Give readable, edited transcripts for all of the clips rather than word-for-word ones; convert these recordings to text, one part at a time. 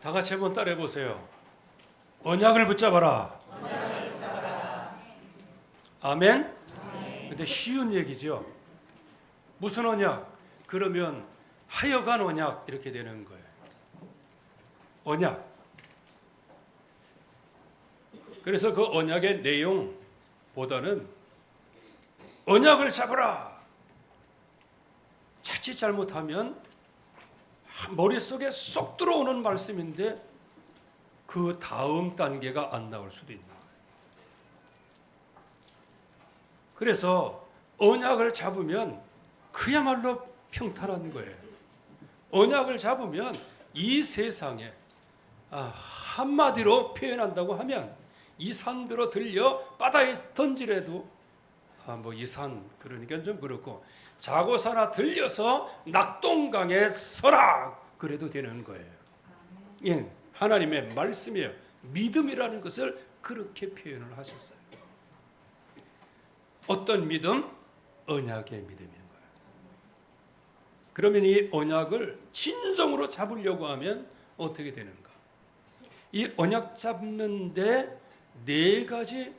다 같이 한번 따라해 보세요. 언약을 붙잡아라. 아멘? 근데 쉬운 얘기죠. 무슨 언약? 그러면 하여간 언약 이렇게 되는 거예요. 언약. 그래서 그 언약의 내용보다는 언약을 잡으라. 자칫 잘못하면 머릿속에 쏙 들어오는 말씀인데 그 다음 단계가 안 나올 수도 있나. 그래서 언약을 잡으면 그야말로 평탄한 거예요. 언약을 잡으면 이 세상에 한마디로 표현한다고 하면 이 산 들어 들려 바다에 던지래도 이 산 그러니까 좀 그렇고 자고사나 들려서 낙동강에 서라 그래도 되는 거예요. 예, 하나님의 말씀이에요. 믿음이라는 것을 그렇게 표현을 하셨어요. 어떤 믿음? 언약의 믿음인 거예요. 그러면 이 언약을 진정으로 잡으려고 하면 어떻게 되는가? 이 언약 잡는데 4가지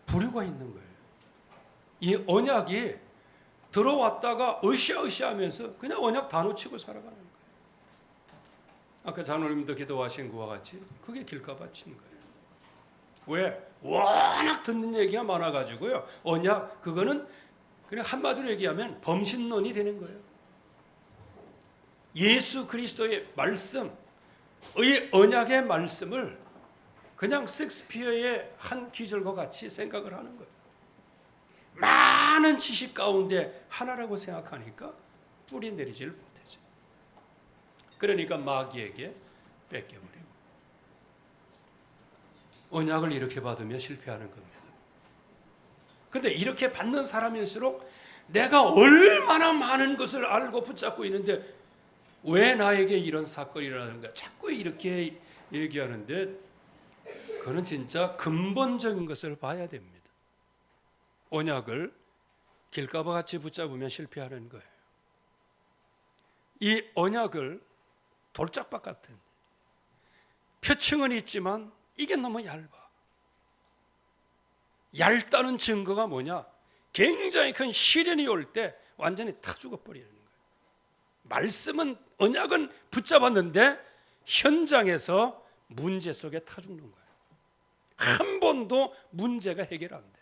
부류가 있는 거예요. 이 언약이 들어왔다가 으쌰으쌰 하면서 그냥 언약 다 놓치고 살아가는 거예요. 아까 장로님도 기도하신 그와 같이 그게 길가봐 친 거예요. 왜? 워낙 듣는 얘기가 많아가지고요. 언약 그거는 그냥 한마디로 얘기하면 범신론이 되는 거예요. 예수 그리스도의 말씀, 의 언약의 말씀을 그냥 섹스피어의 한 기절과 같이 생각을 하는 거예요. 많은 지식 가운데 하나라고 생각하니까 뿌리 내리질 못하죠. 그러니까 마귀에게 뺏겨버리고 언약을 이렇게 받으면 실패하는 겁니다. 그런데 이렇게 받는 사람일수록 내가 얼마나 많은 것을 알고 붙잡고 있는데 왜 나에게 이런 사건이 일어나는가 자꾸 이렇게 얘기하는데 그거는 진짜 근본적인 것을 봐야 됩니다. 언약을 길가와 같이 붙잡으면 실패하는 거예요. 이 언약을 돌짝밭 같은 표층은 있지만 이게 너무 얇아. 얇다는 증거가 뭐냐? 굉장히 큰 시련이 올 때 완전히 타 죽어버리는 거예요. 말씀은 언약은 붙잡았는데 현장에서 문제 속에 타 죽는 거예요. 한 번도 문제가 해결 안 돼.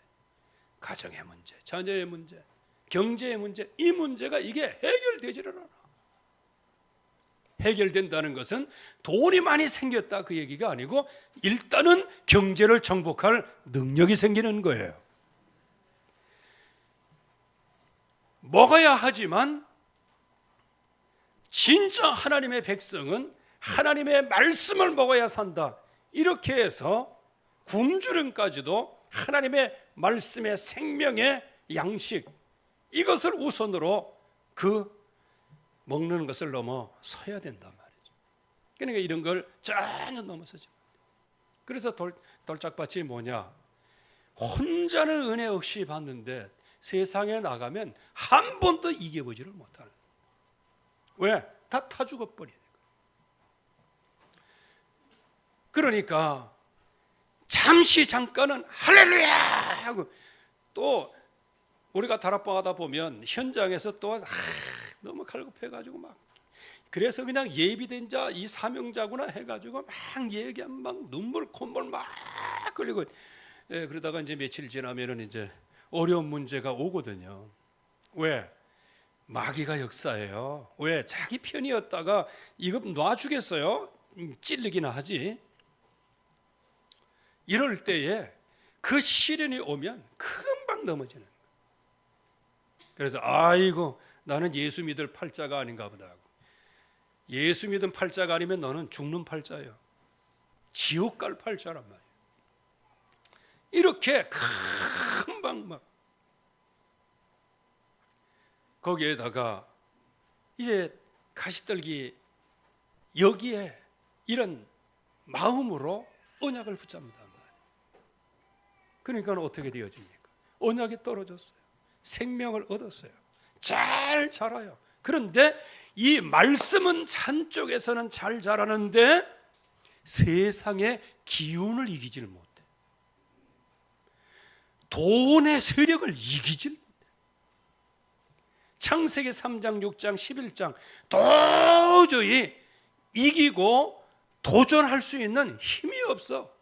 가정의 문제, 자녀의 문제, 경제의 문제, 이 문제가 이게 해결되지를 않아. 해결된다는 것은 돈이 많이 생겼다 그 얘기가 아니고 일단은 경제를 정복할 능력이 생기는 거예요. 먹어야 하지만 진짜 하나님의 백성은 하나님의 말씀을 먹어야 산다. 이렇게 해서 굶주림까지도 하나님의 말씀의 생명의 양식 이것을 우선으로 그 먹는 것을 넘어서야 된단 말이죠. 그러니까 이런 걸 전혀 넘어서지. 그래서 돌짝밭이 뭐냐? 혼자는 은혜 없이 받는데 세상에 나가면 한 번도 이겨보지를 못하는. 왜? 다 타 죽어버리니까. 그러니까 잠시 잠깐은 할렐루야 하고 또 우리가 다락방 하다 보면 현장에서 또 너무 갈급해가지고 막 그래서 그냥 예비된 자 이 사명자구나 해가지고 막 얘기하면 막 눈물 콧물 막 흘리고 그러다가 이제 며칠 지나면은 이제 어려운 문제가 오거든요. 왜? 마귀가 역사예요. 왜? 자기 편이었다가 이거 놔주겠어요? 찔리기나 하지. 이럴 때에 그 시련이 오면 금방 넘어지는 거예요. 그래서 아이고 나는 예수 믿을 팔자가 아닌가 보다 하고 예수 믿은 팔자가 아니면 너는 죽는 팔자예요. 지옥 갈 팔자란 말이에요. 이렇게 금방 막 거기에다가 이제 가시떨기 여기에 이런 마음으로 언약을 붙잡는단 말이에요. 그러니까 어떻게 되어집니까? 언약이 떨어졌어요. 생명을 얻었어요. 잘 자라요. 그런데 이 말씀은 산 쪽에서는 잘 자라는데 세상의 기운을 이기지를 못해. 돈의 세력을 이기질 못해. 창세기 3장, 6장, 11장 도저히 이기고 도전할 수 있는 힘이 없어.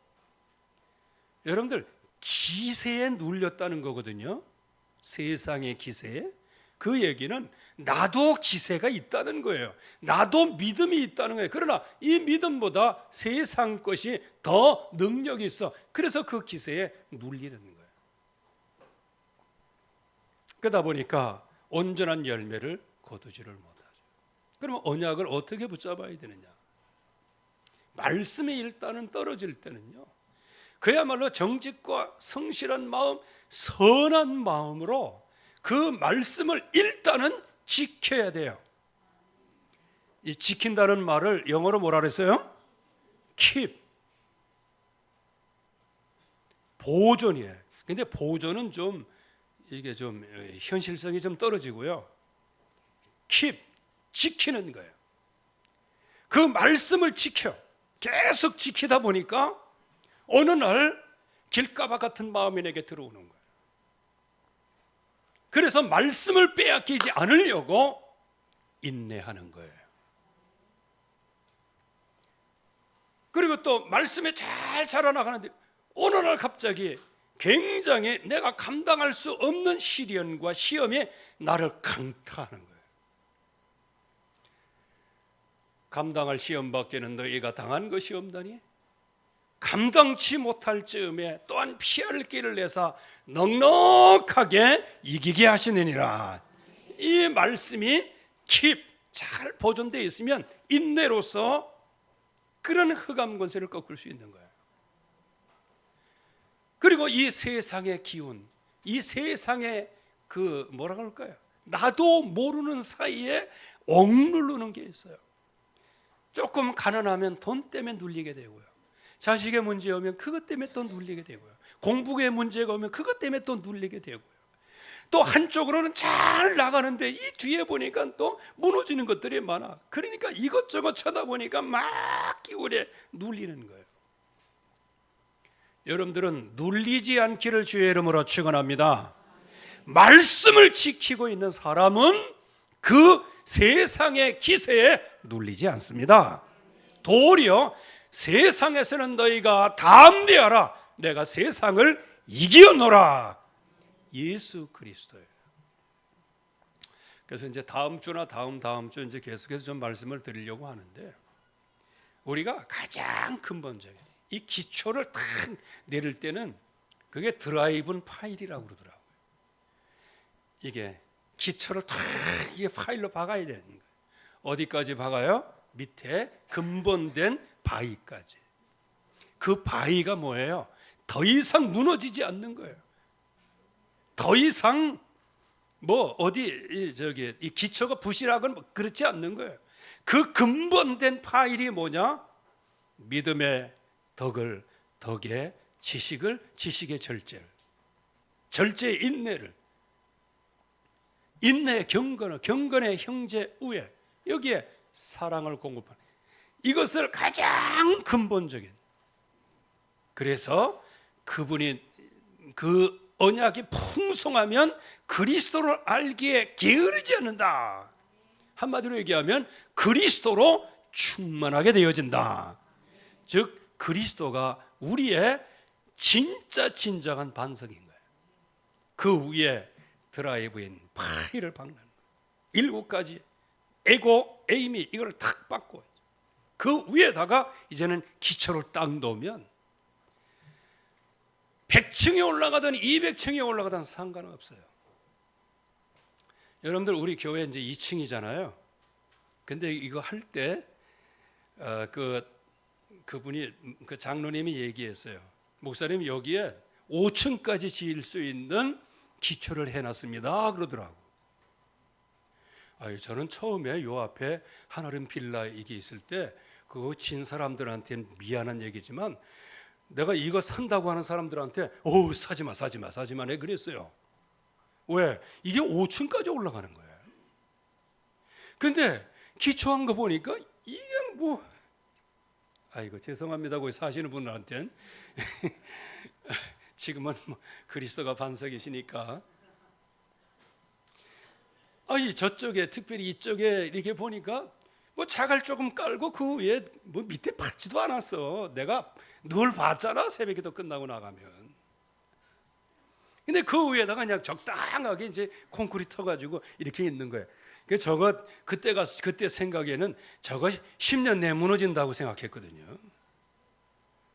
여러분들 기세에 눌렸다는 거거든요. 세상의 기세에. 그 얘기는 나도 기세가 있다는 거예요. 나도 믿음이 있다는 거예요. 그러나 이 믿음보다 세상 것이 더 능력이 있어. 그래서 그 기세에 눌리는 거예요. 그러다 보니까 온전한 열매를 거두지를 못하죠. 그러면 언약을 어떻게 붙잡아야 되느냐? 말씀이 일단은 떨어질 때는요, 그야말로 정직과 성실한 마음, 선한 마음으로 그 말씀을 일단은 지켜야 돼요. 이 지킨다는 말을 영어로 뭐라 그랬어요? keep. 보존이에요. 근데 보존은 좀 이게 좀 현실성이 좀 떨어지고요. keep, 지키는 거예요. 그 말씀을 지켜. 계속 지키다 보니까 어느 날 길가바 같은 마음이 내게 들어오는 거예요. 그래서 말씀을 빼앗기지 않으려고 인내하는 거예요. 그리고 또 말씀에 잘 자라나가는데 어느 날 갑자기 굉장히 내가 감당할 수 없는 시련과 시험이 나를 강타하는 거예요. 감당할 시험밖에는 너희가 당한 것이 없다니? 감당치 못할 즈음에 또한 피할 길을 내사 넉넉하게 이기게 하시느니라. 이 말씀이 잘 보존되어 있으면 인내로서 그런 흑암 권세를 꺾을 수 있는 거예요. 그리고 이 세상의 기운, 이 세상의 그 뭐라 그럴까요? 나도 모르는 사이에 억누르는 게 있어요. 조금 가난하면 돈 때문에 눌리게 되고요. 자식의 문제 오면 그것 때문에 또 눌리게 되고요. 공부에 문제가 오면 그것 때문에 또 눌리게 되고요. 또 한쪽으로는 잘 나가는데 이 뒤에 보니까 또 무너지는 것들이 많아. 그러니까 이것저것 쳐다보니까 막 기울에 눌리는 거예요. 여러분들은 눌리지 않기를 주의 이름으로 축원합니다. 말씀을 지키고 있는 사람은 그 세상의 기세에 눌리지 않습니다. 도리어 세상에서는 너희가 담대하라. 내가 세상을 이기었노라. 예수 그리스도예요. 그래서 이제 다음 주나 다음 주 이제 계속해서 좀 말씀을 드리려고 하는데, 우리가 가장 근본적인 이 기초를 탁 내릴 때는 그게 드라이브는 파일이라고 그러더라고요. 이게 기초를 탁 이게 파일로 박아야 되는 거예요. 어디까지 박아요? 밑에 근본된 바위까지. 그 바위가 뭐예요? 더 이상 무너지지 않는 거예요. 더 이상 뭐 어디 이 기초가 부실하건 그렇지 않는 거예요. 그 근본된 파일이 뭐냐? 믿음의 덕의 지식의 절제의 인내의 경건의 형제 우애, 여기에 사랑을 공급하는, 이것을 가장 근본적인. 그래서 그분이 그 언약이 풍성하면 그리스도를 알기에 게으르지 않는다. 한마디로 얘기하면 그리스도로 충만하게 되어진다. 즉 그리스도가 우리의 진정한 반석인 거예요. 그 위에 드라이브인 파일을 박는 7가지 에고, 에이미 이걸 탁 박고 그 위에다가 이제는 기초를 딱 놓으면 100층에 올라가든 200층에 올라가든 상관은 없어요. 여러분들 우리 교회 이제 2층이잖아요. 근데 이거 할 때 그분이 그 장로님이 얘기했어요. 목사님 여기에 5층까지 지을 수 있는 기초를 해놨습니다. 그러더라고. 저는 처음에 요 앞에 한아름 빌라 이게 있을 때 그거 진 사람들한테는 미안한 얘기지만 내가 이거 산다고 하는 사람들한테 사지마 내 그랬어요. 왜? 이게 5층까지 올라가는 거예요. 근데 기초한 거 보니까 이게 뭐 아이고 죄송합니다. 거기 사시는 분들한테는 지금은 뭐 그리스도가 반석이시니까. 아이 저쪽에 특별히 이쪽에 이렇게 보니까 뭐 자갈 조금 깔고 그 위에 뭐 밑에 받지도 않았어. 내가 늘 봤잖아, 새벽기도 끝나고 나가면. 근데 그 위에다가 그냥 적당하게 이제 콘크리트 터가지고 이렇게 있는 거예요. 그 저거 그때 생각에는 저거 10년 내에 무너진다고 생각했거든요.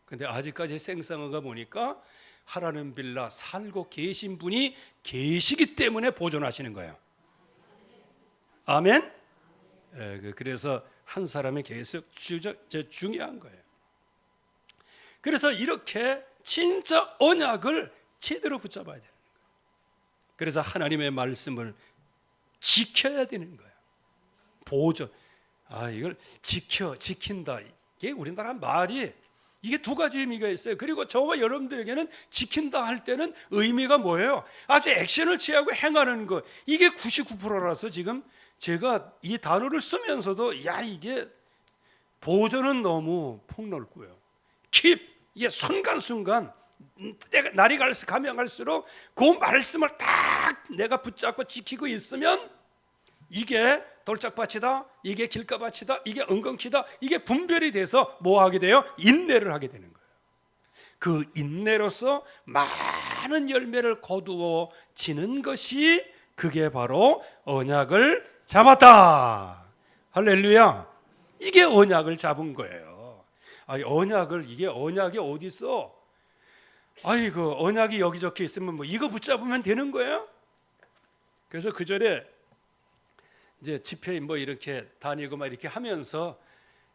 근데 아직까지 생생한가 보니까 하라는 빌라 살고 계신 분이 계시기 때문에 보존하시는 거예요. 아멘. 그래서 한 사람이 계속 중요한 거예요. 그래서 이렇게 진짜 언약을 제대로 붙잡아야 되는 거예요. 그래서 하나님의 말씀을 지켜야 되는 거예요. 보존. 이걸 지킨다. 이게 우리나라 말이 이게 두 가지 의미가 있어요. 그리고 저와 여러분들에게는 지킨다 할 때는 의미가 뭐예요? 아주 액션을 취하고 행하는 것. 이게 99%라서 지금 제가 이 단어를 쓰면서도 이게 보존은 너무 폭넓고요. 이게 순간순간 날이 가면 갈수록 그 말씀을 딱 내가 붙잡고 지키고 있으면 이게 돌짝밭이다, 이게 길가밭이다, 이게 은근키다, 이게 분별이 돼서 뭐 하게 돼요? 인내를 하게 되는 거예요. 그 인내로서 많은 열매를 거두어지는 것이 그게 바로 언약을 잡았다. 할렐루야. 이게 언약을 잡은 거예요. 이게 언약이 어디 있어? 그 언약이 여기 적혀 있으면 뭐 이거 붙잡으면 되는 거예요? 그래서 그 전에 이제 집회 뭐 이렇게 다니고 막 이렇게 하면서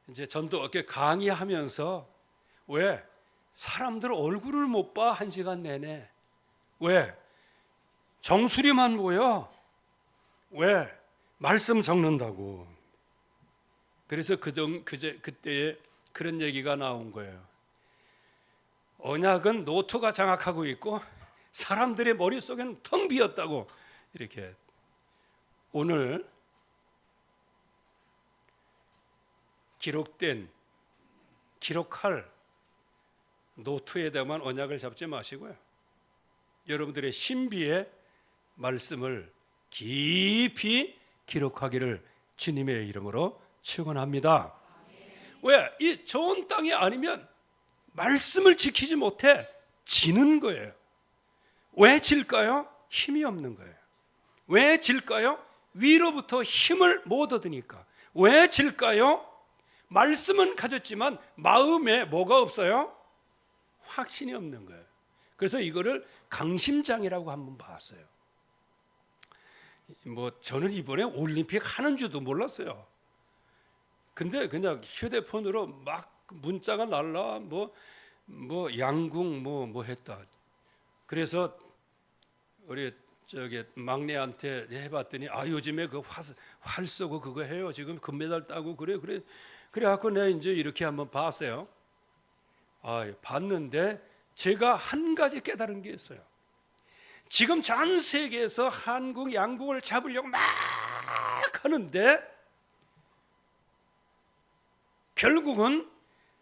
이제 전도 이렇게 강의하면서 왜 사람들 얼굴을 못 봐? 1시간 내내. 왜? 정수리만 보여. 왜? 말씀 적는다고. 그래서 그때에 그런 얘기가 나온 거예요. 언약은 노트가 장악하고 있고 사람들의 머릿속에는 텅 비었다고. 이렇게 오늘 기록할 노트에다만 언약을 잡지 마시고요. 여러분들의 신비의 말씀을 깊이 기록하기를 주님의 이름으로 축원합니다. 왜? 이 좋은 땅이 아니면 말씀을 지키지 못해 지는 거예요. 왜 질까요? 힘이 없는 거예요. 왜 질까요? 위로부터 힘을 못 얻으니까. 왜 질까요? 말씀은 가졌지만 마음에 뭐가 없어요? 확신이 없는 거예요. 그래서 이거를 강심장이라고 한번 봤어요. 저는 이번에 올림픽 하는 줄도 몰랐어요. 근데 그냥 휴대폰으로 막 문자가 날라 뭐 양궁 뭐 했다. 그래서 우리 막내한테 해봤더니 요즘에 그 활 쏘고 그거 해요. 지금 금메달 따고 그래갖고 내가 이제 이렇게 한번 봤어요. 봤는데 제가 한 가지 깨달은 게 있어요. 지금 전 세계에서 한국 양궁을 잡으려고 막 하는데 결국은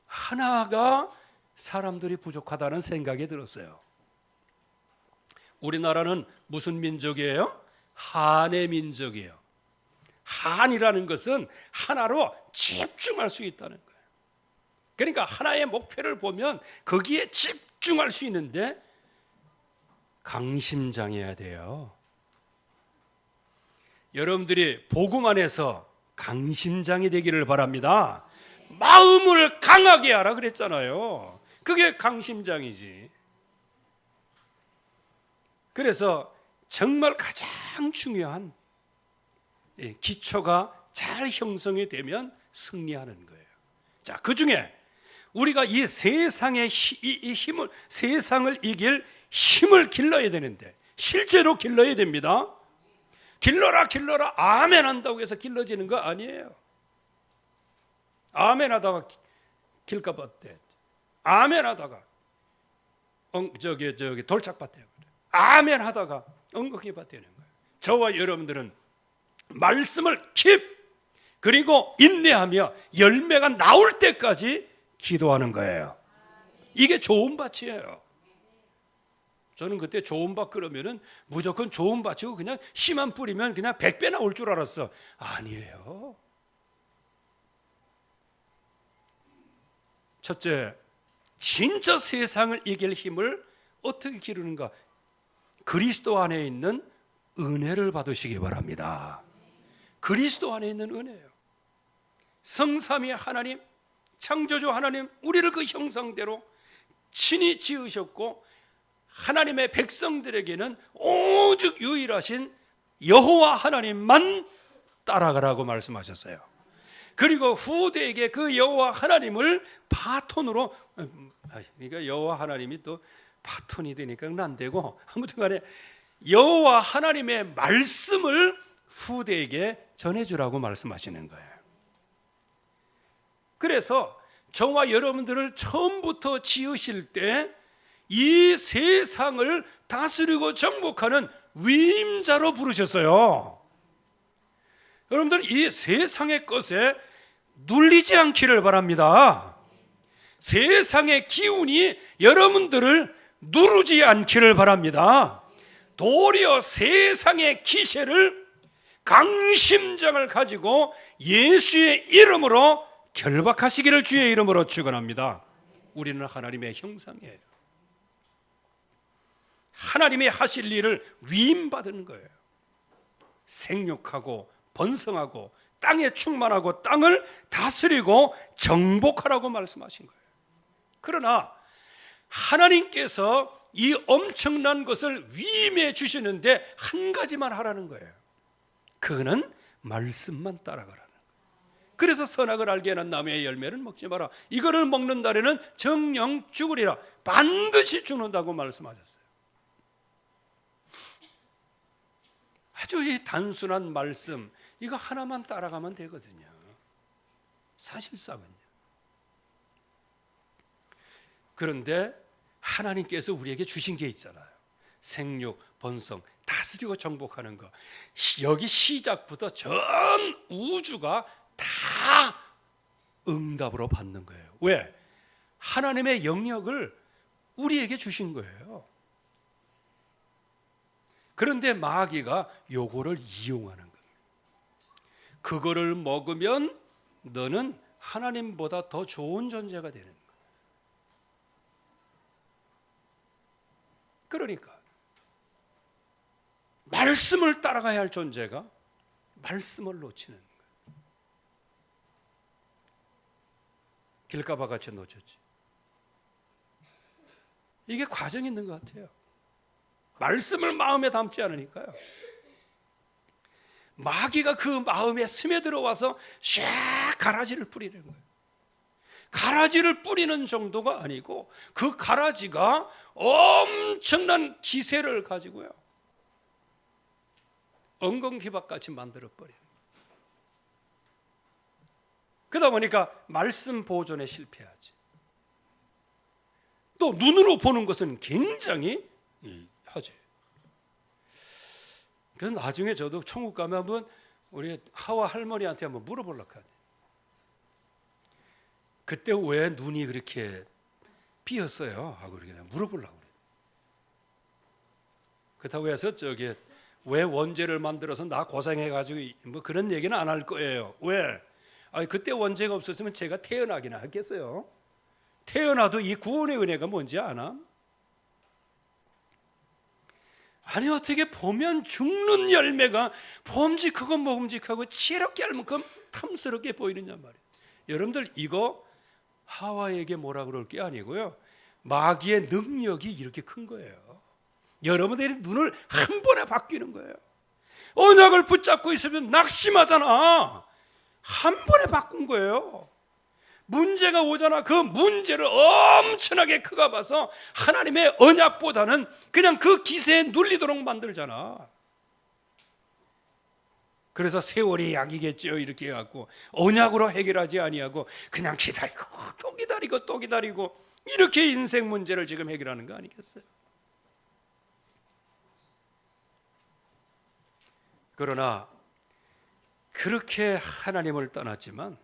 하나가 사람들이 부족하다는 생각이 들었어요. 우리나라는 무슨 민족이에요? 한의 민족이에요. 한이라는 것은 하나로 집중할 수 있다는 거예요. 그러니까 하나의 목표를 보면 거기에 집중할 수 있는데 강심장해야 돼요. 여러분들이 복음 안에서 강심장이 되기를 바랍니다. 마음을 강하게 하라 그랬잖아요. 그게 강심장이지. 그래서 정말 가장 중요한 기초가 잘 형성이 되면 승리하는 거예요. 자, 그 중에 우리가 이 세상의 힘을, 세상을 이길 힘을 길러야 되는데 실제로 길러야 됩니다. 길러라 아멘 한다고 해서 길러지는 거 아니에요. 아멘 하다가 길가밭대, 아멘 하다가 돌짝밭대요. 아멘 하다가 엉겅히 밭대는 거예요. 저와 여러분들은 말씀을 그리고 인내하며 열매가 나올 때까지 기도하는 거예요. 이게 좋은 밭이에요. 저는 그때 좋은 밭 그러면은 무조건 좋은 밭이고 그냥 씨만 뿌리면 그냥 100배 나올 줄 알았어. 아니에요. 첫째, 진짜 세상을 이길 힘을 어떻게 기르는가? 그리스도 안에 있는 은혜를 받으시기 바랍니다. 그리스도 안에 있는 은혜예요. 성삼위 하나님, 창조주 하나님, 우리를 그 형상대로 친히 지으셨고 하나님의 백성들에게는 오직 유일하신 여호와 하나님만 따라가라고 말씀하셨어요. 그리고 후대에게 그 여호와 하나님을 바톤으로, 그러니까 여호와 하나님이 또 바톤이 되니까 그건 안 되고, 아무튼 간에 여호와 하나님의 말씀을 후대에게 전해주라고 말씀하시는 거예요. 그래서 저와 여러분들을 처음부터 지으실 때 이 세상을 다스리고 정복하는 위임자로 부르셨어요. 여러분들 이 세상의 것에 눌리지 않기를 바랍니다. 세상의 기운이 여러분들을 누르지 않기를 바랍니다. 도리어 세상의 기세를 강심장을 가지고 예수의 이름으로 결박하시기를 주의 이름으로 축원합니다. 우리는 하나님의 형상이에요. 하나님이 하실 일을 위임받은 거예요. 생육하고 번성하고 땅에 충만하고 땅을 다스리고 정복하라고 말씀하신 거예요. 그러나 하나님께서 이 엄청난 것을 위임해 주시는데 한 가지만 하라는 거예요. 그거는 말씀만 따라가라는 거예요. 그래서 선악을 알게 하는 나무의 열매는 먹지 마라. 이거를 먹는 날에는 정령 죽으리라. 반드시 죽는다고 말씀하셨어요. 아주 이 단순한 말씀, 이거 하나만 따라가면 되거든요. 사실상은요. 그런데 하나님께서 우리에게 주신 게 있잖아요. 생육, 번성, 다스리고 정복하는 거. 여기 시작부터 전 우주가 다 응답으로 받는 거예요. 왜? 하나님의 영역을 우리에게 주신 거예요. 그런데 마귀가 요거를 이용하는 겁니다. 그거를 먹으면 너는 하나님보다 더 좋은 존재가 되는 거예요. 그러니까 말씀을 따라가야 할 존재가 말씀을 놓치는 거예요. 길가봐 같이 놓쳤지. 이게 과정이 있는 것 같아요. 말씀을 마음에 담지 않으니까요. 마귀가 그 마음에 스며들어와서 샥 가라지를 뿌리는 거예요. 가라지를 뿌리는 정도가 아니고 그 가라지가 엄청난 기세를 가지고요. 엉겅퀴박같이 만들어버려요. 그러다 보니까 말씀 보존에 실패하지. 또 눈으로 보는 것은 굉장히 하지. 그래서 나중에 저도 천국 가면 한번 우리 하와 할머니한테 한번 물어보려고 하네. 그때 왜 눈이 그렇게 삐었어요? 하고 그냥 물어보려고 그래. 그렇다고 해서 저기 왜 원죄를 만들어서 나 고생해가지고 뭐 그런 얘기는 안 할 거예요. 왜? 아니 그때 원죄가 없었으면 제가 태어나기나 했겠어요? 태어나도 이 구원의 은혜가 뭔지 아나? 아니 어떻게 보면 죽는 열매가 범직하고 먹음직하고 지혜롭게 할 만큼 탐스럽게 보이느냐 말이에요. 여러분들 이거 하와에게 뭐라 그럴 게 아니고요. 마귀의 능력이 이렇게 큰 거예요. 여러분들의 눈을 한 번에 바뀌는 거예요. 언약을 붙잡고 있으면 낙심하잖아. 한 번에 바꾼 거예요. 문제가 오잖아. 그 문제를 엄청나게 크게 봐서 하나님의 언약보다는 그냥 그 기세에 눌리도록 만들잖아. 그래서 세월이 약이겠죠 이렇게 해갖고 언약으로 해결하지 아니하고 그냥 기다리고 또 기다리고 또 기다리고 이렇게 인생 문제를 지금 해결하는 거 아니겠어요? 그러나 그렇게 하나님을 떠났지만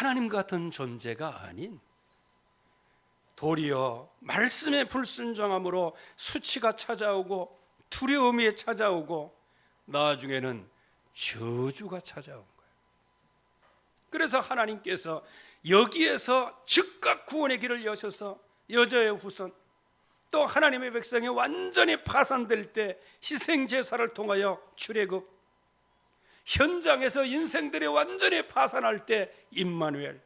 하나님 같은 존재가 아닌 도리어 말씀에 불순종함으로 수치가 찾아오고 두려움이 찾아오고 나중에는 저주가 찾아온 거예요. 그래서 하나님께서 여기에서 즉각 구원의 길을 여셔서 여자의 후손 또 하나님의 백성이 완전히 파산될 때 희생제사를 통하여 출애굽, 현장에서 인생들이 완전히 파산할 때 임마누엘,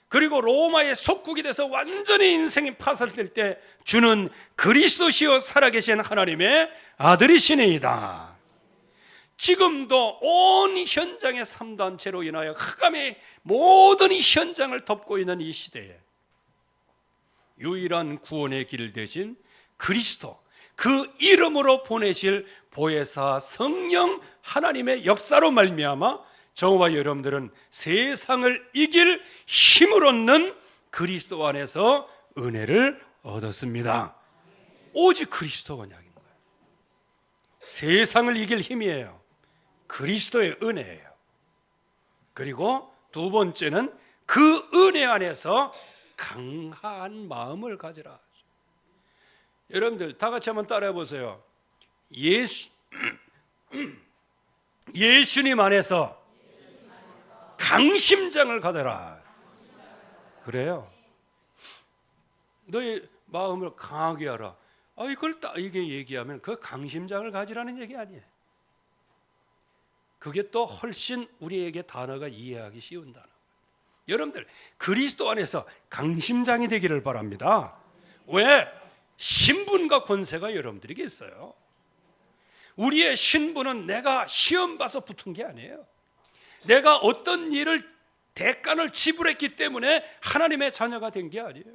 그리고 로마의 속국이 돼서 완전히 인생이 파산될 때 주는 그리스도시요 살아계신 하나님의 아들이시니이다. 지금도 온 현장의 3단체로 인하여 흑암의 모든 이 현장을 덮고 있는 이 시대에 유일한 구원의 길 대신 그리스도, 그 이름으로 보내실 보혜사 성령 하나님의 역사로 말미암아 저와 여러분들은 세상을 이길 힘을 얻는 그리스도 안에서 은혜를 얻었습니다. 오직 그리스도 언약인 거예요. 세상을 이길 힘이에요. 그리스도의 은혜예요. 그리고 두 번째는 그 은혜 안에서 강한 마음을 가지라. 여러분들 다 같이 한번 따라해 보세요. 예수님 안에서 강심장을 가져라. 그래요. 너의 마음을 강하게 하라. 이걸 딱 이게 얘기하면 그 강심장을 가지라는 얘기 아니에요. 그게 또 훨씬 우리에게 단어가 이해하기 쉬운 단어. 여러분들 그리스도 안에서 강심장이 되기를 바랍니다. 왜? 신분과 권세가 여러분들에게 있어요. 우리의 신분은 내가 시험 봐서 붙은 게 아니에요. 내가 어떤 일을 대가를 지불했기 때문에 하나님의 자녀가 된 게 아니에요.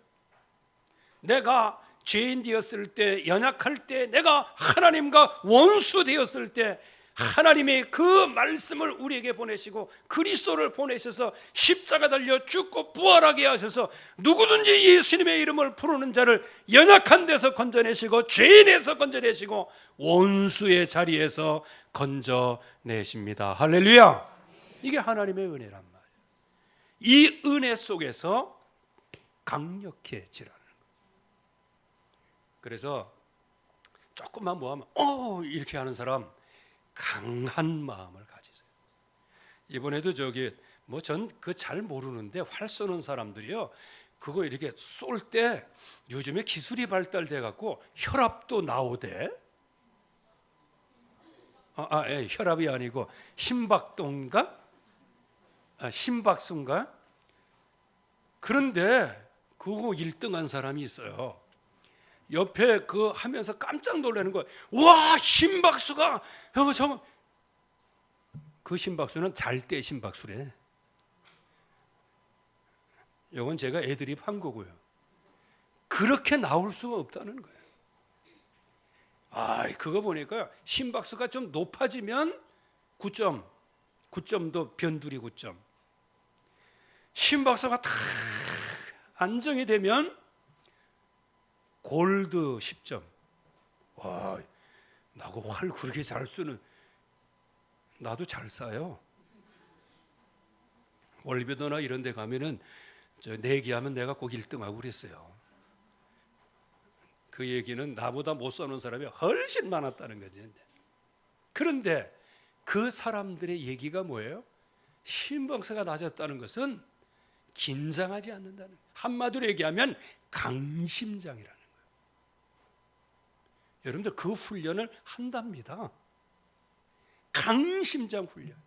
내가 죄인 되었을 때, 연약할 때, 내가 하나님과 원수 되었을 때 하나님이 그 말씀을 우리에게 보내시고 그리스도를 보내셔서 십자가 달려 죽고 부활하게 하셔서 누구든지 예수님의 이름을 부르는 자를 연약한 데서 건져내시고 죄인에서 건져내시고 원수의 자리에서 건져내십니다. 할렐루야. 이게 하나님의 은혜란 말이에요. 이 은혜 속에서 강력해지라는 거예요. 그래서 조금만 뭐하면 이렇게 하는 사람 강한 마음을 가지세요. 이번에도 전 그 잘 모르는데 활 쏘는 사람들이요, 그거 이렇게 쏠 때 요즘에 기술이 발달돼 갖고 혈압도 나오대. 혈압이 아니고 심박동가? 심박수인가? 그런데 그거 1등한 사람이 있어요. 옆에 그 하면서 깜짝 놀라는 거예요. 와, 심박수가 그 심박수는 잘 때 심박수래. 이건 제가 애드립 한 거고요. 그렇게 나올 수가 없다는 거예요. 그거 보니까 심박수가 좀 높아지면 9점도 변두리 9점. 심박수가 다 안정이 되면 골드 10점. 와, 나고 활 그렇게 잘 쏘는, 나도 잘 쏴요. 월비도나 이런 데 가면은 내기하면 내가 꼭 1등하고 그랬어요. 그 얘기는 나보다 못 쏘는 사람이 훨씬 많았다는 거지. 그런데 그 사람들의 얘기가 뭐예요? 심박수가 낮았다는 것은 긴장하지 않는다는 거예요. 한마디로 얘기하면 강심장이라는 거예요. 여러분들 그 훈련을 한답니다. 강심장 훈련.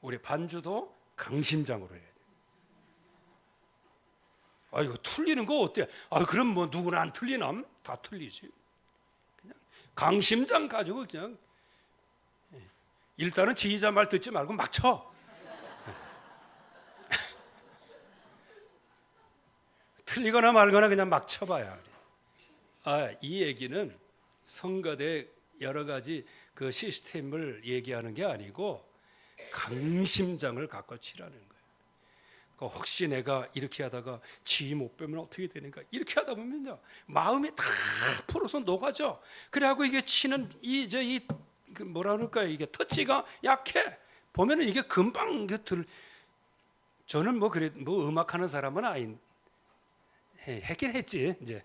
우리 반주도 강심장으로 해야 돼요. 이거 틀리는 거 어때? 그럼 뭐 누구나 안 틀리남? 다 틀리지. 그냥 강심장 가지고 그냥 일단은 지휘자 말 듣지 말고 막 쳐. 틀리거나 말거나 그냥 막 쳐봐야 돼. 이 얘기는 성가대 여러 가지 그 시스템을 얘기하는 게 아니고 강심장을 갖고 치라는 거예요. 혹시 내가 이렇게 하다가 지휘 못 빼면 어떻게 되는가? 이렇게 하다 보면요, 마음이 다 풀어서 녹아져. 그래갖고 이게 치는 뭐라 그럴까요? 이게 터치가 약해. 보면은 이게 금방 저는 뭐 그래 뭐 음악하는 사람은 했긴 했지. 이제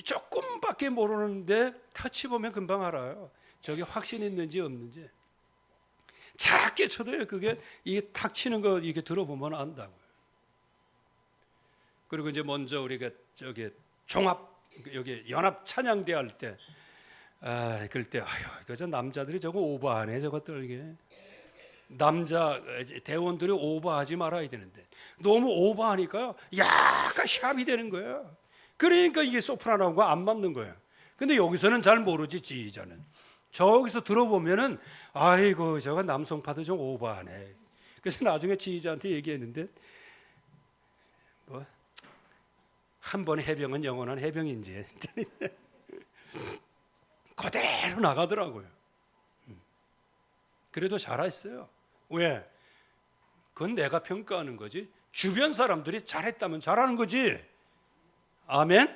조금밖에 모르는데 터치 보면 금방 알아요. 저게 확신 있는지 없는지. 작게 쳐도요. 그게 이게 탁 치는 거 이게 들어보면 안다고요. 그리고 이제 먼저 우리가 저기 종합 여기 연합 찬양대 할 때, 그럴 때 그저 남자들이 저거 오버하네 저것들 이게. 남자 대원들이 오버하지 말아야 되는데 너무 오버하니까요 약간 샵이 되는 거예요. 그러니까 이게 소프라노가 안 맞는 거예요. 근데 여기서는 잘 모르지 지휘자는. 저기서 들어보면은 아이고 저거 남성파도 좀 오버하네. 그래서 나중에 지휘자한테 얘기했는데 뭐 한 번 해병은 영원한 해병인지 그대로 나가더라고요. 그래도 잘했어요. 왜? 그건 내가 평가하는 거지. 주변 사람들이 잘했다면 잘하는 거지. 아멘?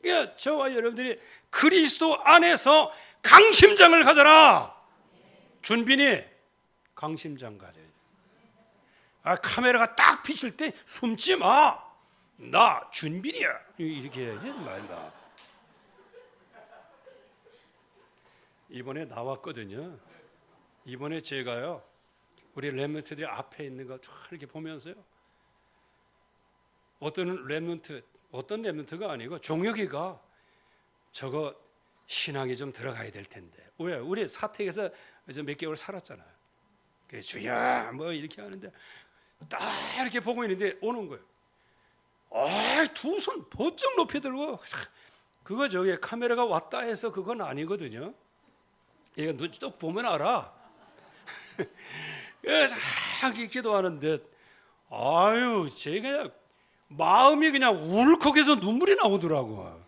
그러니까 저와 여러분들이 그리스도 안에서 강심장을 가져라. 준빈이 강심장 가져야 돼. 카메라가 딱 비칠 때 숨지 마. 나 준빈이야. 이렇게 해야지 말라. 이번에 나왔거든요. 이번에 제가요 우리 렘넌트들 앞에 있는 거 이렇게 보면서요 어떤 렘넌트가 아니고 종혁이가 저거 신앙이 좀 들어가야 될 텐데 왜? 우리 사택에서 몇 개월 살았잖아요. 주야 뭐 이렇게 하는데 딱 이렇게 보고 있는데 오는 거예요. 두 손 번쩍 높이 들고 그거 저기 카메라가 왔다 해서 그건 아니거든요. 얘가 눈 딱 보면 알아. 쫙 기도하는데 제가 마음이 그냥 울컥해서 눈물이 나오더라고.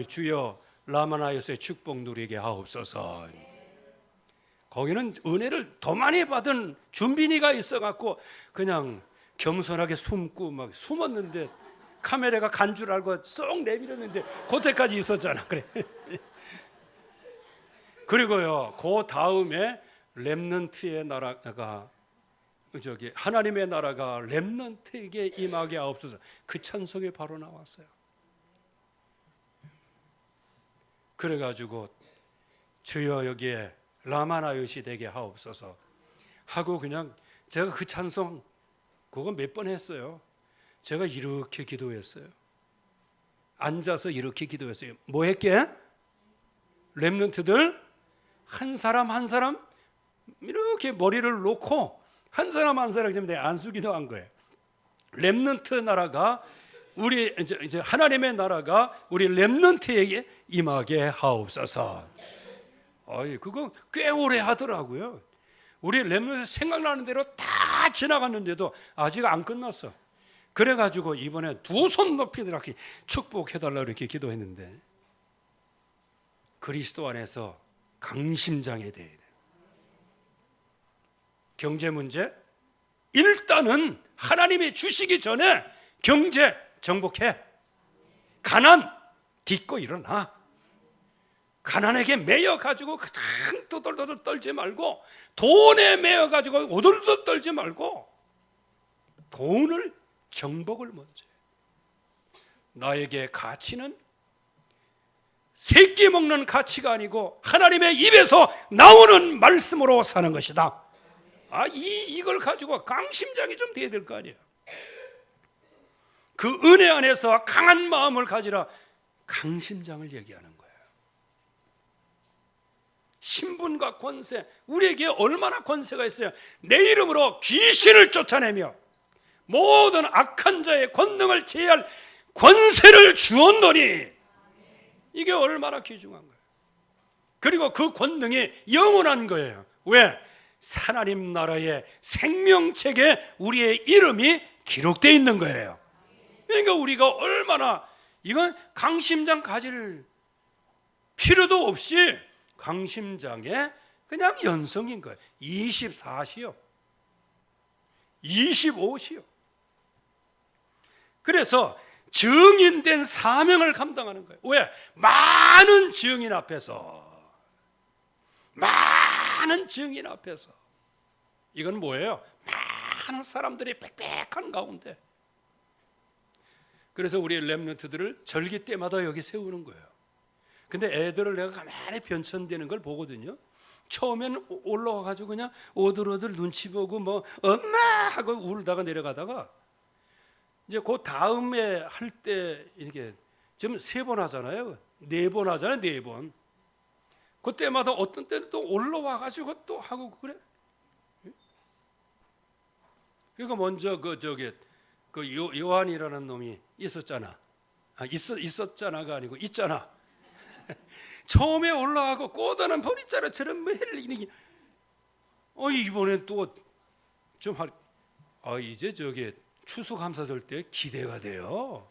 주여 라마나요스의 축복 누리게 하옵소서. 거기는 은혜를 더 많이 받은 준빈이가 있어갖고 그냥 겸손하게 숨고 막 숨었는데 카메라가 간 줄 알고 쏙 내밀었는데 그때까지 있었잖아. 그래. 그리고요 그 다음에 렘넌트의 나라가 저기 하나님의 나라가 렘넌트에게 임하게 하옵소서. 그 찬송이 바로 나왔어요. 그래가지고 주여 여기에 라마나요시 되게 하옵소서 하고 그냥 제가 그 찬송 그거 몇 번 했어요. 제가 이렇게 기도했어요. 앉아서 이렇게 기도했어요. 뭐 했게? 렘넌트들 한 사람 한 사람 이렇게 머리를 놓고 한 사람 한 사람 지금 내가 안수기도 한 거예요. 렘넌트 나라가 우리 이제 하나님의 나라가 우리 렘넌트에게 임하게 하옵소서. 그거 꽤 오래 하더라고요. 우리 렘넌트 생각나는 대로 다 지나갔는데도 아직 안 끝났어. 그래가지고 이번에 두 손 높이 이렇게 축복해달라고 이렇게 기도했는데 그리스도 안에서 강심장에 대해 경제 문제 일단은 하나님이 주시기 전에 경제 정복해. 가난 딛고 일어나. 가난에게 매여 가지고 그냥 떠돌떠돌 떨지 말고 돈에 매여 가지고 오돌오돌 떨지 말고 돈을 정복을 먼저 해. 나에게 가치는 새끼 먹는 가치가 아니고 하나님의 입에서 나오는 말씀으로 사는 것이다. 이걸 가지고 강심장이 좀 돼야 될 거 아니에요. 그 은혜 안에서 강한 마음을 가지라. 강심장을 얘기하는 거예요. 신분과 권세, 우리에게 얼마나 권세가 있어요. 내 이름으로 귀신을 쫓아내며 모든 악한 자의 권능을 제할 권세를 주었노니 이게 얼마나 귀중한 거예요. 그리고 그 권능이 영원한 거예요. 왜? 하나님 나라의 생명책에 우리의 이름이 기록되어 있는 거예요. 그러니까 우리가 얼마나 이건 강심장 가질 필요도 없이 강심장의 그냥 연성인 거예요. 24시요 25시요 그래서 증인된 사명을 감당하는 거예요. 왜? 많은 증인 앞에서 이건 뭐예요? 많은 사람들이 빽빽한 가운데, 그래서 우리 렘넌트들을 절기 때마다 여기 세우는 거예요. 근데 애들을 내가 가만히 변천되는 걸 보거든요. 처음엔 올라와 가지고 그냥 오들오들 눈치 보고 뭐 엄마 하고 울다가 내려가다가 이제 그 다음에 할 때 이렇게 지금 3번 하잖아요. 4번 하잖아요. 4번. 그때마다 어떤 때는 또 올라와 가지고 또 하고 그래. 그러니까 먼저 그 요한이라는 놈이 있었잖아. 있었잖아가 아니고 있잖아. 처음에 올라가고 꼬다는 보리자루처럼 헬리니. 이번엔 또 좀 이제 추수감사절 때 기대가 돼요.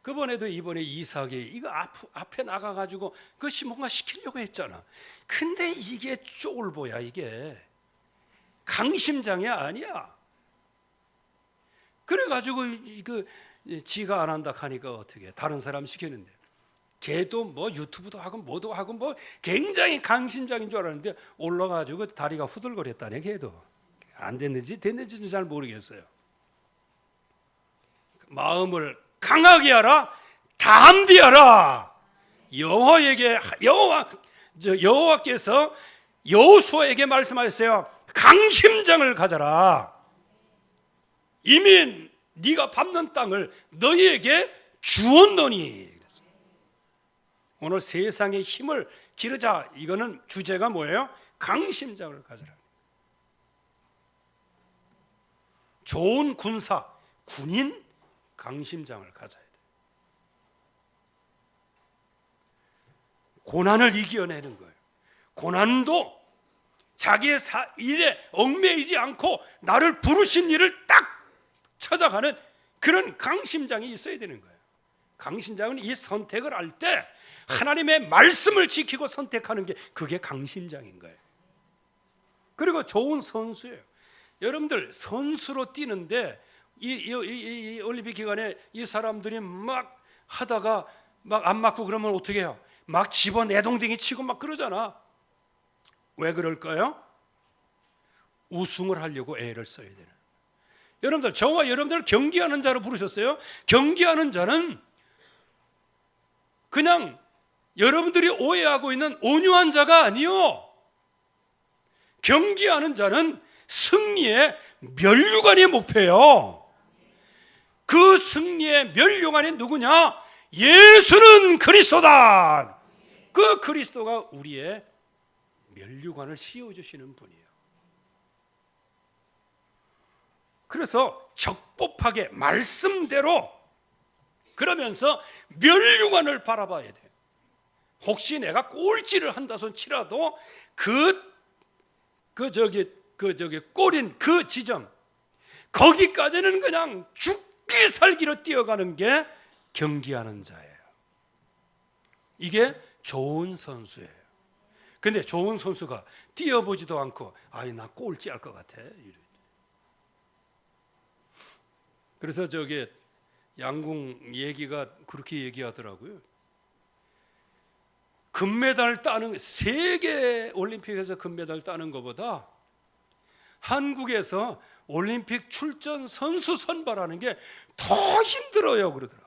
그번에도 이번에 이삭이 이거 앞에 나가가지고 그것이 뭔가 시키려고 했잖아. 근데 이게 쫄보야. 이게 강심장이 아니야. 그래가지고 지가 안 한다 하니까 어떻게 다른 사람 시켰는데, 걔도 뭐 유튜브도 하고 뭐도 하고 뭐 굉장히 강심장인 줄 알았는데 올라가지고 다리가 후들거렸다네. 걔도 안 됐는지는 잘 모르겠어요. 마음을 강하게 하라, 담대하라. 여호와께서 여호수아에게 말씀하셨어요. 강심장을 가져라. 이미 네가 밟는 땅을 너희에게 주었노니. 오늘 세상의 힘을 기르자. 이거는 주제가 뭐예요? 강심장을 가져라. 좋은 군인 강심장을 가져야 돼. 고난을 이겨내는 거예요. 고난도 자기의 일에 얽매이지 않고 나를 부르신 일을 딱 찾아가는 그런 강심장이 있어야 되는 거예요. 강심장은 이 선택을 할 때 하나님의 말씀을 지키고 선택하는 게 그게 강심장인 거예요. 그리고 좋은 선수예요. 여러분들 선수로 뛰는데 이 올림픽 기간에 이 사람들이 막 하다가 막 안 맞고 그러면 어떻게 해요? 막 집어 내동댕이 치고 막 그러잖아. 왜 그럴까요? 우승을 하려고 애를 써야 되는. 여러분들, 저와 여러분들 경기하는 자로 부르셨어요. 경기하는 자는 그냥 여러분들이 오해하고 있는 온유한 자가 아니요. 경기하는 자는 승리의 면류관이 목표예요. 그 승리의 면류관이 누구냐? 예수는 그리스도다. 그 그리스도가 우리의 면류관을 씌워주시는 분이에요. 그래서 적법하게 말씀대로 그러면서 면류관을 바라봐야 돼요. 혹시 내가 꼴찌를 한다손 치라도 꼴인 그 지점, 거기까지는 그냥 죽기 살기로 뛰어가는 게 경기하는 자예요. 이게 좋은 선수예요. 근데 좋은 선수가 뛰어보지도 않고 나 꼴찌 할 것 같아. 그래서 양궁 얘기가 그렇게 얘기하더라고요. 금메달 따는, 세계 올림픽에서 금메달 따는 것보다 한국에서 올림픽 출전 선수 선발하는 게 더 힘들어요 그러더라.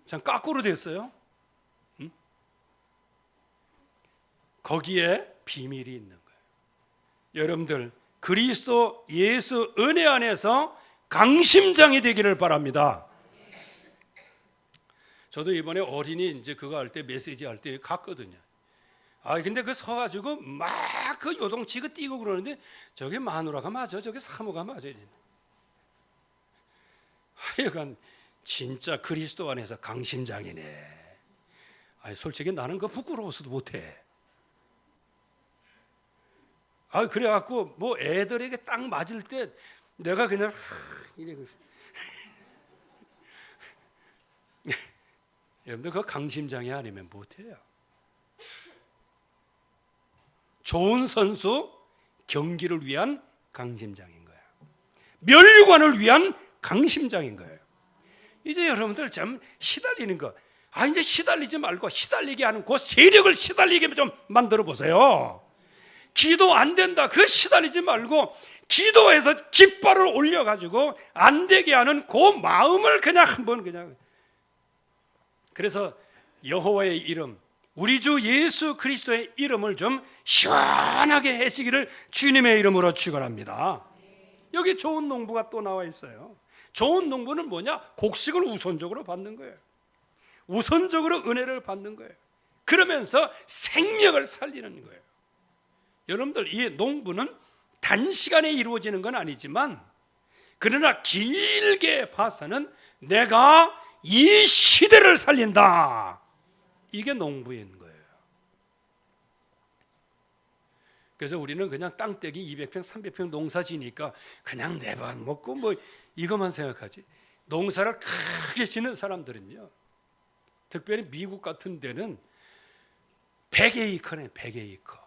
참 까꾸로 됐어요. 응? 거기에 비밀이 있는 거예요. 여러분들, 그리스도 예수 은혜 안에서 강심장이 되기를 바랍니다. 저도 이번에 어린이 이제 그거 할 때 메시지 할 때 갔거든요. 근데 그 서가지고 막 그 요동치고 뛰고 그러는데 저게 마누라가 맞아, 저게 사모가 맞아. 하여간 진짜 그리스도 안에서 강심장이네. 솔직히 나는 그 부끄러워서도 못해. 그래갖고 뭐 애들에게 딱 맞을 때 내가 그냥 이래. 여러분들 그 강심장이 아니면 못해요. 좋은 선수, 경기를 위한 강심장인 거예요. 면류관을 위한 강심장인 거예요. 이제 여러분들 참 시달리는 거, 이제 시달리지 말고 시달리게 하는 그 세력을 시달리게 좀 만들어 보세요. 기도 안 된다, 그 시달리지 말고 기도해서 깃발을 올려가지고 안 되게 하는 그 마음을 그냥 한번 그냥. 그래서 여호와의 이름, 우리 주 예수 그리스도의 이름을 좀 시원하게 하시기를 주님의 이름으로 축원합니다. 여기 좋은 농부가 또 나와 있어요. 좋은 농부는 뭐냐? 곡식을 우선적으로 받는 거예요. 우선적으로 은혜를 받는 거예요. 그러면서 생명을 살리는 거예요. 여러분들, 이 농부는 단시간에 이루어지는 건 아니지만, 그러나 길게 봐서는 내가 이 시대를 살린다, 이게 농부인 거예요. 그래서 우리는 그냥 땅떼기 200평 300평 농사 지니까 그냥 내 밥 먹고 뭐 이것만 생각하지, 농사를 크게 짓는 사람들은요, 특별히 미국 같은 데는 100에이커네. 100에이커.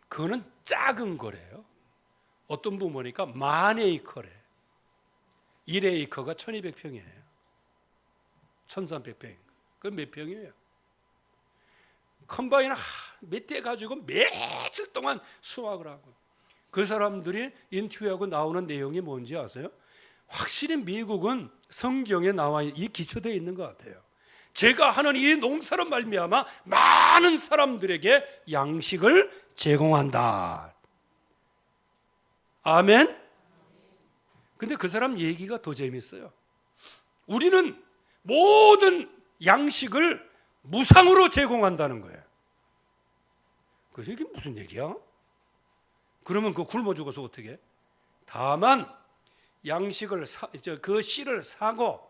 그거는 작은 거래요. 어떤 분 보니까 10,000에이커래. 1에이커가 1200평이에요 1300평. 그건 몇 평이에요? 컴바인 몇 대 가지고 며칠 동안 수확을 하고, 그 사람들이 인터뷰하고 나오는 내용이 뭔지 아세요? 확실히 미국은 성경에 나와 이 기초되어 있는 것 같아요. 제가 하는 이 농사로 말미암아 많은 사람들에게 양식을 제공한다. 아멘. 근데 그 사람 얘기가 더 재밌어요. 우리는 모든 양식을 무상으로 제공한다는 거예요. 그래서 이게 무슨 얘기야? 그러면 그거 굶어 죽어서 어떻게 해? 다만 양식을 그 씨를 사고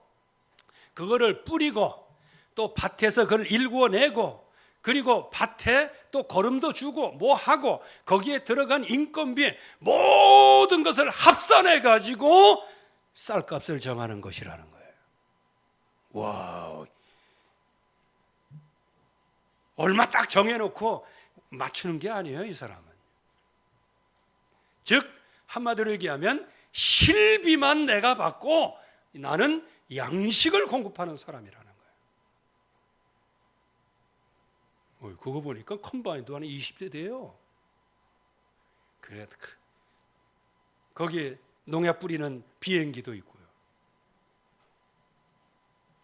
그거를 뿌리고 또 밭에서 그걸 일구어내고, 그리고 밭에 또 거름도 주고 뭐 하고 거기에 들어간 인건비 모든 것을 합산해 가지고 쌀값을 정하는 것이라는 거예요. 와, 얼마 딱 정해놓고 맞추는 게 아니에요, 이 사람은. 즉 한마디로 얘기하면 실비만 내가 받고 나는 양식을 공급하는 사람이라는 거예요. 그거 보니까 컴바인도 한 20대 돼요. 그래, 거기에 농약 뿌리는 비행기도 있고요.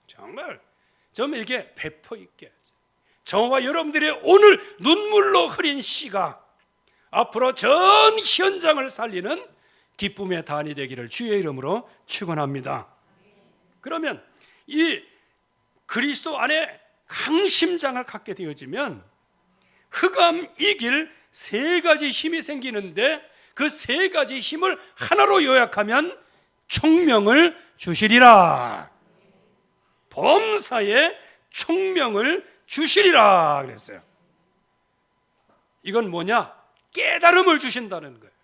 정말 이게 배포 있게, 저와 여러분들의 오늘 눈물로 흐린 씨가 앞으로 전 현장을 살리는 기쁨의 단이 되기를 주의 이름으로 축원합니다. 그러면 이 그리스도 안에 강심장을 갖게 되어지면 흑암 이길 세 가지 힘이 생기는데, 그 세 가지 힘을 하나로 요약하면 총명을 주시리라. 범사에 총명을 주시리라 그랬어요. 이건 뭐냐? 깨달음을 주신다는 거예요.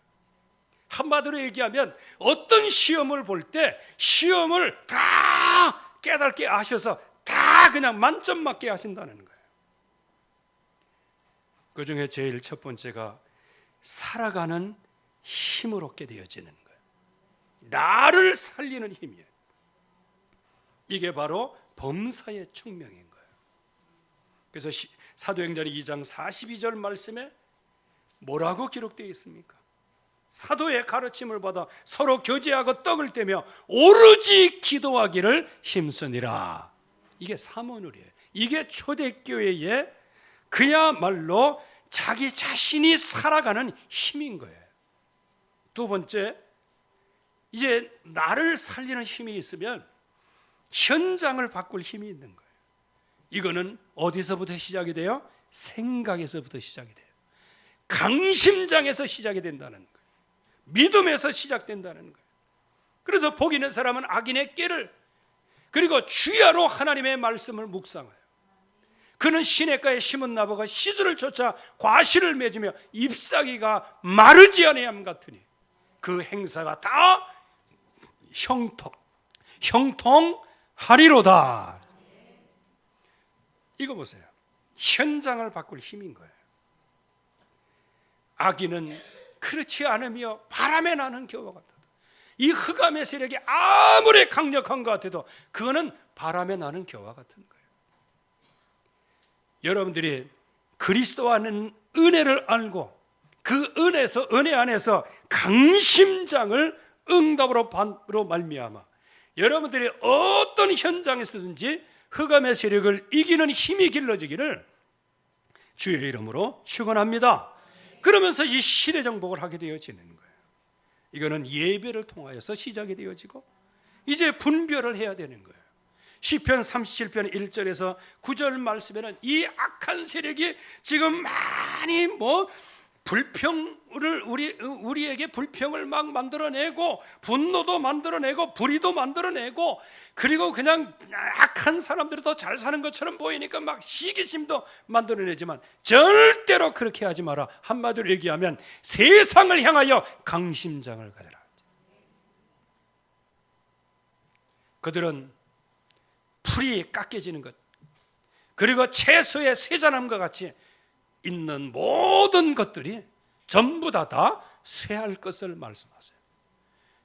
한마디로 얘기하면 어떤 시험을 볼 때 시험을 다 깨닫게 하셔서 다 그냥 만점 맞게 하신다는 거예요. 그 중에 제일 첫 번째가 살아가는 힘을 얻게 되어지는 거예요. 나를 살리는 힘이에요. 이게 바로 범사의 총명인 거예요. 그래서 사도행전 2장 42절 말씀에 뭐라고 기록되어 있습니까? 사도의 가르침을 받아 서로 교제하고 떡을 떼며 오로지 기도하기를 힘쓰니라. 이게 사모늘이에요. 이게 초대교회의 그야말로 자기 자신이 살아가는 힘인 거예요. 두 번째, 이제 나를 살리는 힘이 있으면 현장을 바꿀 힘이 있는 거예요. 이거는 어디서부터 시작이 돼요? 생각에서부터 시작이 돼요. 강심장에서 시작이 된다는 거예요. 믿음에서 시작된다는 거예요. 그래서 복 있는 사람은 악인의 깨를, 그리고 주야로 하나님의 말씀을 묵상해요. 그는 시냇가에 심은 나무가 시들을 쫓아 과실을 맺으며 잎사귀가 마르지 아니함 같으니 그 행사가 다 형통하리로다. 이거 보세요. 현장을 바꿀 힘인 거예요. 악인은 그렇지 않으며 바람에 나는 겨와 같다. 이 흑암의 세력이 아무리 강력한 것 같아도 그거는 바람에 나는 겨와 같은 거예요. 여러분들이 그리스도 안에 은혜를 알고 그 그 은혜 안에서 강심장을 응답으로 말미암아 여러분들이 어떤 현장에서든지 흑암의 세력을 이기는 힘이 길러지기를 주의 이름으로 축원합니다. 그러면서 이 시대 정복을 하게 되어지는 거예요. 이거는 예배를 통하여서 시작이 되어지고 이제 분별을 해야 되는 거예요. 시편 37편 1절에서 9절 말씀에는 이 악한 세력이 지금 많이 불평을 우리에게 불평을 막 만들어내고 분노도 만들어내고 불의도 만들어내고 그리고 그냥 악한 사람들이 더 잘 사는 것처럼 보이니까 막 시기심도 만들어내지만 절대로 그렇게 하지 마라. 한마디로 얘기하면 세상을 향하여 강심장을 가져라. 그들은 풀이 깎여지는 것 그리고 채소의 쇠잔함과 같이 있는 모든 것들이 전부 다 쇠할 것을 말씀하세요.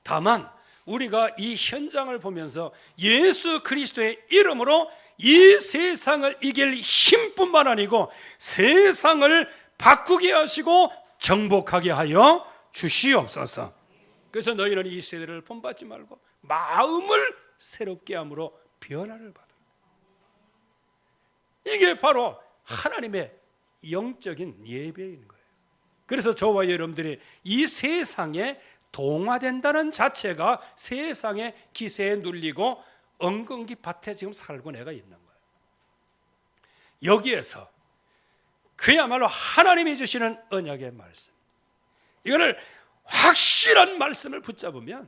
다만 우리가 이 현장을 보면서 예수 그리스도의 이름으로 이 세상을 이길 힘뿐만 아니고 세상을 바꾸게 하시고 정복하게 하여 주시옵소서. 그래서 너희는 이 세대를 본받지 말고 마음을 새롭게 함으로 변화를 받으라. 이게 바로 하나님의 영적인 예배인 거예요. 그래서 저와 여러분들이 이 세상에 동화된다는 자체가 세상의 기세에 눌리고 엉겅기 밭에 지금 살고 내가 있는 거예요. 여기에서 그야말로 하나님이 주시는 언약의 말씀, 이거를 확실한 말씀을 붙잡으면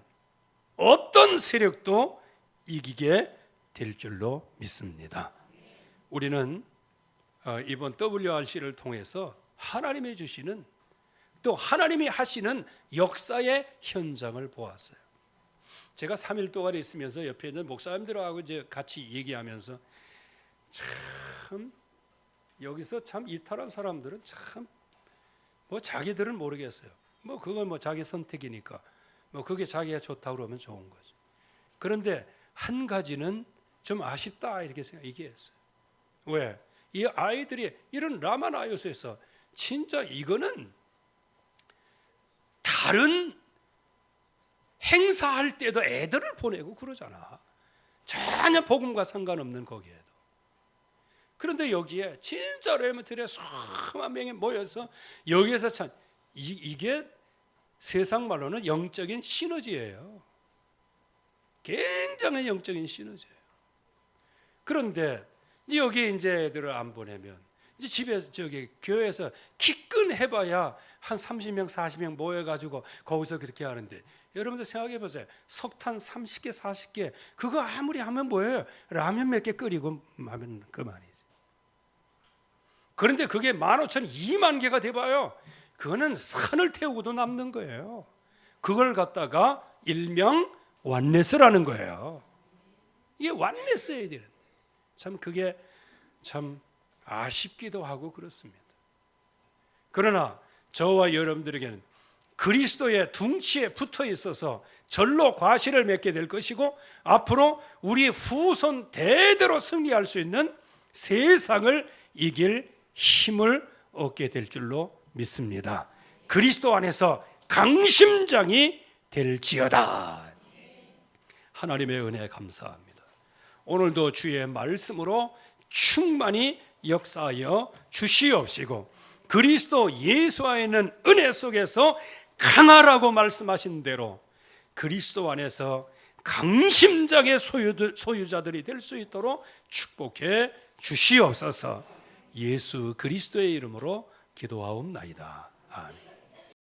어떤 세력도 이기게 될 줄로 믿습니다. 우리는 이번 WRC를 통해서 하나님이 주시는 또 하나님이 하시는 역사의 현장을 보았어요. 제가 3일 동안 있으면서 옆에 있는 목사님들하고 이제 같이 얘기하면서 참 여기서 참 이탈한 사람들은 참 자기들은 모르겠어요. 그건 자기 선택이니까 그게 자기가 좋다고 그러면 좋은 거죠. 그런데 한 가지는 좀 아쉽다 이렇게 얘기했어요. 왜? 이 아이들이 이런 라마나요스에서 진짜 이거는 다른 행사할 때도 애들을 보내고 그러잖아. 전혀 복음과 상관없는 거기에도. 그런데 여기에 진짜 레몬트리에 수만 명이 모여서 여기에서 참 이게 세상 말로는 영적인 시너지예요. 굉장히 영적인 시너지예요. 그런데 여기 이제 애들을 안 보내면 이제 집에 교회에서 키큰 해봐야 한 30명 40명 모여가지고 거기서 그렇게 하는데 여러분들 생각해 보세요. 석탄 30개 40개 그거 아무리 하면 뭐예요? 라면 몇 개 끓이고 하면 그만이지. 그런데 그게 15,000, 2만 개가 돼봐요. 그거는 산을 태우고도 남는 거예요. 그걸 갖다가 일명 완네스라는 거예요. 이게 완네스여야 되는데 참 그게 참 아쉽기도 하고 그렇습니다. 그러나 저와 여러분들에게는 그리스도의 둥치에 붙어 있어서 절로 과실을 맺게 될 것이고 앞으로 우리 후손 대대로 승리할 수 있는 세상을 이길 힘을 얻게 될 줄로 믿습니다. 그리스도 안에서 강심장이 될지어다. 하나님의 은혜에 감사합니다. 오늘도 주의 말씀으로 충만히 역사하여 주시옵시고 그리스도 예수 안에 있는 은혜 속에서 강하라고 말씀하신 대로 그리스도 안에서 강심장의 소유자들이 될 수 있도록 축복해 주시옵소서. 예수 그리스도의 이름으로 기도하옵나이다. 아멘.